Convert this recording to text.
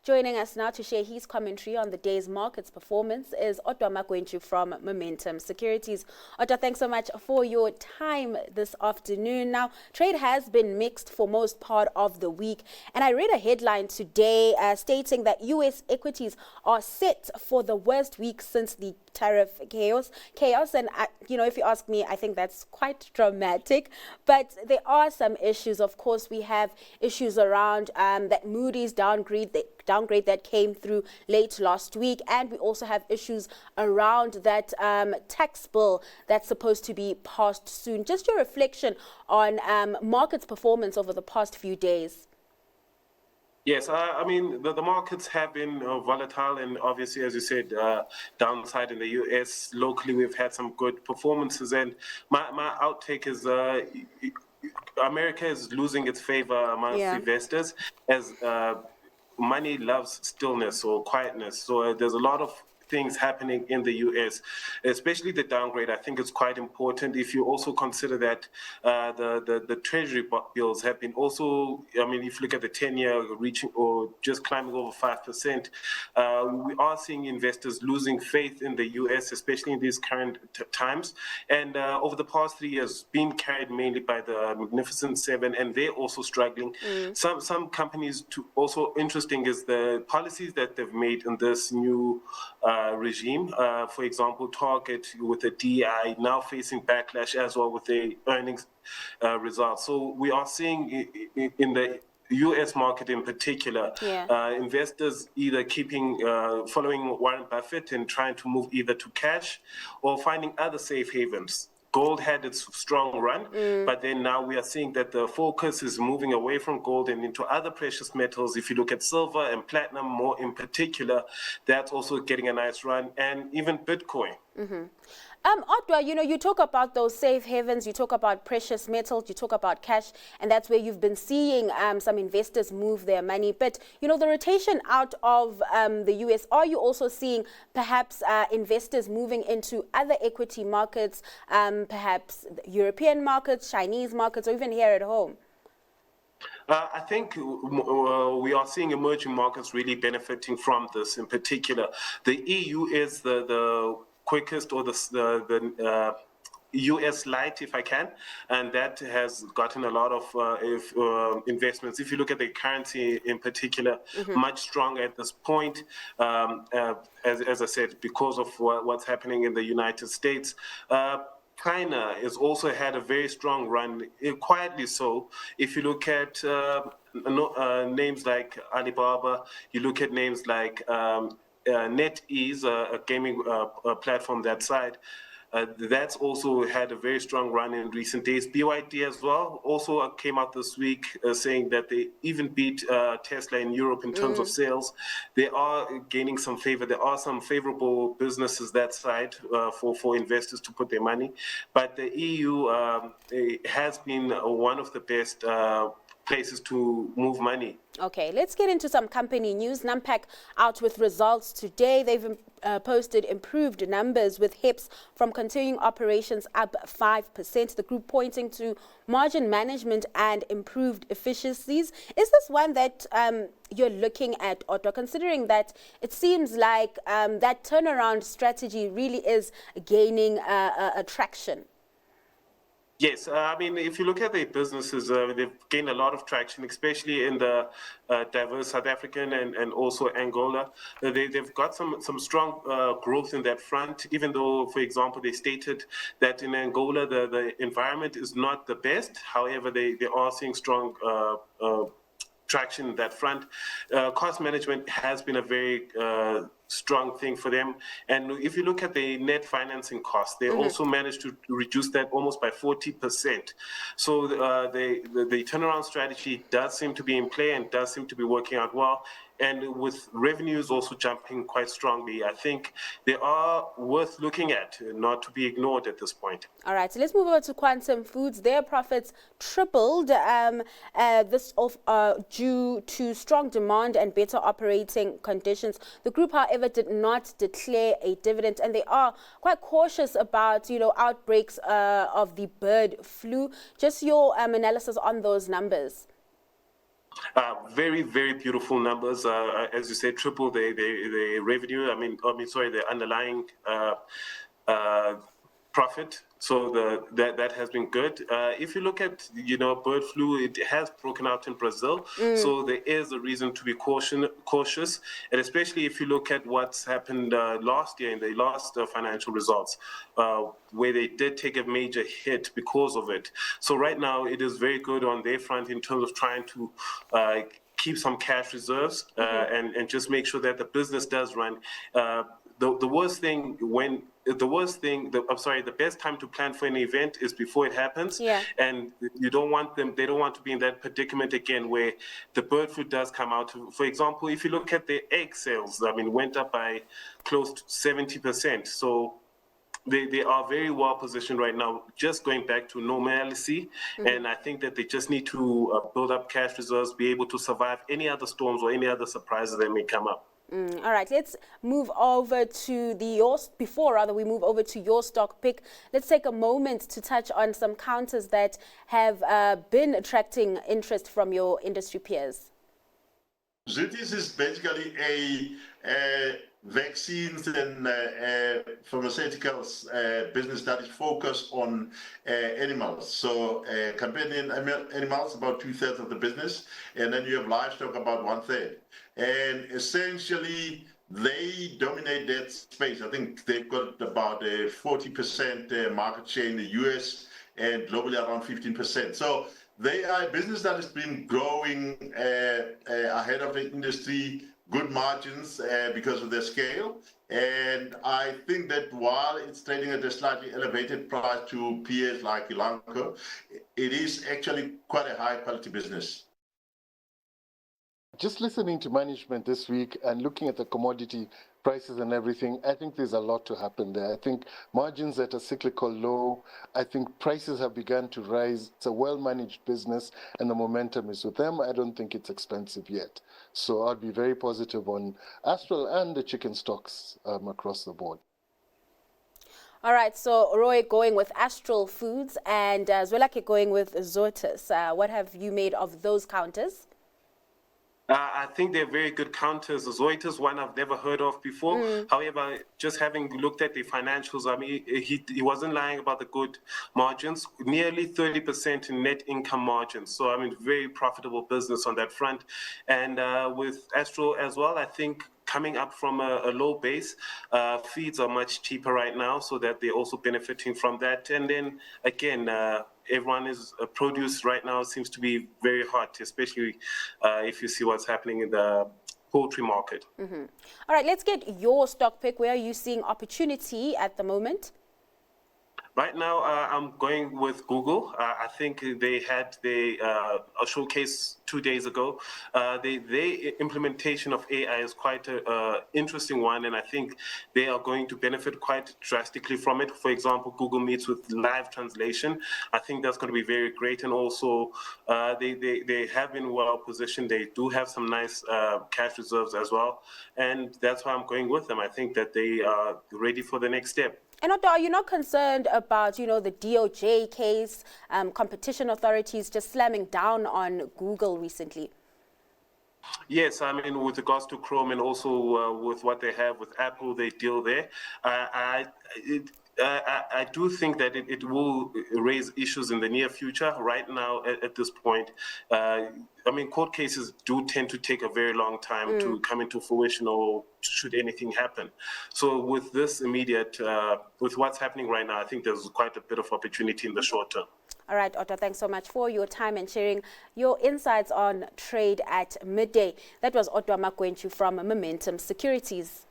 Joining us now to share his commentary on the day's markets performance is Odwa Magwentshu from Momentum Securities. Odwa, thanks so much for your time this afternoon. Now, trade has been mixed for most part of the week, and I read a headline today stating that U.S. equities are set for the worst week since the tariff chaos. And, if you ask me, I think that's quite dramatic. But there are some issues. Of course, we have issues around that Moody's downgrade that came through late last week. And we also have issues around that tax bill that's supposed to be passed soon. Just your reflection on markets performance over the past few days. Yes, the markets have been volatile, and obviously, as you said, downside in the U.S. Locally, we've had some good performances, and my outtake is America is losing its favor amongst investors as money loves stillness or quietness. So there's a lot of things happening in the U.S., especially the downgrade. I think it's quite important if you also consider that the Treasury bills have been also, if you look at the 10-year reaching or just climbing over 5%, we are seeing investors losing faith in the U.S., especially in these current times. And over the past 3 years, being carried mainly by the Magnificent Seven, and they're also struggling. Some companies, also interesting is the policies that they've made in this new regime. For example, Target with the DI now facing backlash as well with the earnings results. So we are seeing in the U.S. market in particular, investors either following Warren Buffett and trying to move either to cash or finding other safe havens. Gold had its strong run, but then now we are seeing that the focus is moving away from gold and into other precious metals. If you look at silver and platinum more in particular, that's also getting a nice run, and even Bitcoin. Odwa, you talk about those safe havens, you talk about precious metals, you talk about cash, and that's where you've been seeing some investors move their money. But, the rotation out of the U.S., are you also seeing perhaps investors moving into other equity markets, perhaps European markets, Chinese markets, or even here at home? I think we are seeing emerging markets really benefiting from this in particular. The EU is the quickest, or the US light, if I can, and that has gotten a lot of investments. If you look at the currency in particular, much stronger at this point, as I said, because of what's happening in the United States. China has also had a very strong run, quietly so. If you look at names like Alibaba, you look at names like NetEase, a gaming platform that side, that's also had a very strong run in recent days. BYD as well also came out this week saying that they even beat Tesla in Europe in terms of sales. They are gaining some favor. There are some favorable businesses that side for investors to put their money. But the EU has been one of the best places to move money. Okay, let's get into some company news. NPAC out with results today. They've posted improved numbers with HEPS from continuing operations up 5%. The group pointing to margin management and improved efficiencies. Is this one that you're looking at, Odwa, considering that it seems like that turnaround strategy really is gaining traction? Yes, if you look at the businesses, they've gained a lot of traction, especially in the diverse South African and also Angola. They've got some strong growth in that front, even though, for example, they stated that in Angola, the environment is not the best. However, they are seeing strong traction in that front. Cost management has been a very strong thing for them. And if you look at the net financing costs, they also managed to reduce that almost by 40%. So the turnaround strategy does seem to be in play and does seem to be working out well. And with revenues also jumping quite strongly, I think they are worth looking at, not to be ignored at this point. All right, so let's move over to Quantum Foods. Their profits tripled due to strong demand and better operating conditions. The group, however, did not declare a dividend, and they are quite cautious about, outbreaks of the bird flu. Just your analysis on those numbers. Very, very beautiful numbers. As you said, triple the revenue. Sorry, the underlying profit. So that has been good. If you look at bird flu, it has broken out in Brazil. So there is a reason to be cautious, and especially if you look at what's happened last year in the last financial results, where they did take a major hit because of it. So right now it is very good on their front in terms of trying to keep some cash reserves and just make sure that the business does run. The best time to plan for an event is before it happens. Yeah. And they don't want to be in that predicament again where the bird flu does come out. For example, if you look at the egg sales, went up by close to 70%. So they are very well positioned right now, just going back to normalcy. And I think that they just need to build up cash reserves, be able to survive any other storms or any other surprises that may come up. All right, let's move over to before we move over to your stock pick, let's take a moment to touch on some counters that have been attracting interest from your industry peers. Zoetis is basically a vaccines and pharmaceuticals business that is focused on animals. So companion animals, about 2/3 of the business, and then you have livestock, about 1/3. And essentially, they dominate that space. I think they've got about a 40% market share in the US and globally around 15%. So they are a business that has been growing ahead of the industry, good margins because of their scale. And I think that while it's trading at a slightly elevated price to peers like Elanco, it is actually quite a high quality business. Just listening to management this week and looking at the commodity prices and everything, I think there's a lot to happen there. I think margins at a cyclical low. I think prices have begun to rise. It's a well-managed business and the momentum is with them. I don't think it's expensive yet. So I'd be very positive on Astral and the chicken stocks across the board. All right, so Roy going with Astral Foods and Zwelakhe going with Zoetis. What have you made of those counters? I think they're very good counters. Zoetis, one I've never heard of before. However, just having looked at the financials, he wasn't lying about the good margins, nearly 30% in net income margins. So, very profitable business on that front. And with Astral as well, I think coming up from a low base, feeds are much cheaper right now, so that they're also benefiting from that. And then again, everyone is produce right now seems to be very hot, especially if you see what's happening in the poultry market. All right, let's get your stock pick. Where are you seeing opportunity at the moment? Right now, I'm going with Google. I think they had a showcase 2 days ago. The implementation of AI is quite an interesting one, and I think they are going to benefit quite drastically from it. For example, Google Meets with live translation. I think that's going to be very great, and also they have been well positioned. They do have some nice cash reserves as well, and that's why I'm going with them. I think that they are ready for the next step. And Odwa, are you not concerned about, the DOJ case, competition authorities just slamming down on Google recently? Yes, with regards to Chrome and also with what they have with Apple, they deal there. I do think that it will raise issues in the near future. Right now, at this point, court cases do tend to take a very long time to come into fruition, or should anything happen. So with this immediate, with what's happening right now, I think there's quite a bit of opportunity in the short term. All right, Odwa, thanks so much for your time and sharing your insights on trade at midday. That was Odwa Magwentshu from Momentum Securities.